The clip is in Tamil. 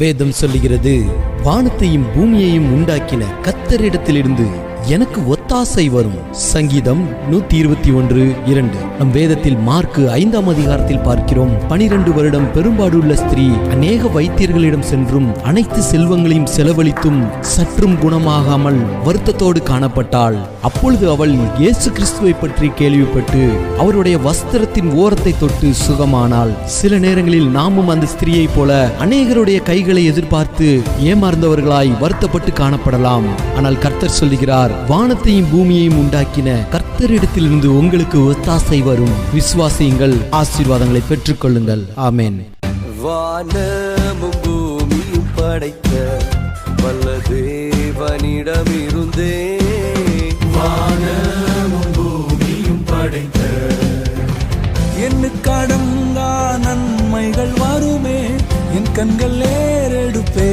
வேதம் சொல்லுகிறது, வானத்தையும் பூமியையும் உண்டாக்கின கர்த்தரிடத்திலிருந்து எனக்கு ஒத்தாசை வரும். சங்கீதம் 121:2. நம் வேதத்தில் மார்க் 5ஆம் அதிகாரத்தில் பார்க்கிறோம், 12 வருடம் பெரும்பாடுள்ள ஸ்திரீ அநேக வைத்தியர்களிடம் சென்றும் அனைத்து செல்வங்களையும் செலவழித்தும் சற்றும் குணமாகாமல் வருத்தத்தோடு காணப்பட்டாள். அப்பொழுது அவள் இயேசு கிறிஸ்துவை பற்றி கேள்விப்பட்டு அவருடைய வஸ்திரத்தின் ஓரத்தை தொட்டு சுகமானாள். சில நேரங்களில் நாமும் அந்த ஸ்திரீயை போல அநேகருடைய கைகளை எதிர்பார்த்து ஏமாந்தவர்களாய் வருத்தப்பட்டு காணப்படலாம். ஆனால் கர்த்தர் சொல்லுகிறார், வானத்தையும் பூமியையும் உண்டாக்கின கர்த்தரிடத்திலிருந்து உங்களுக்கு ஒத்தாசை வரும். விசுவாசியுங்கள், ஆசீர்வாதங்களை பெற்றுக் கொள்ளுங்கள். ஆமென். வானமும் பூமியும் படைத்த வல்ல தேவனிடமிருந்தே, வானமும் பூமியும் படைத்த எண்ணுக்கடங்கா நன்மைகள் வருமே, என் கண்கள் ஏறெடுப்பே.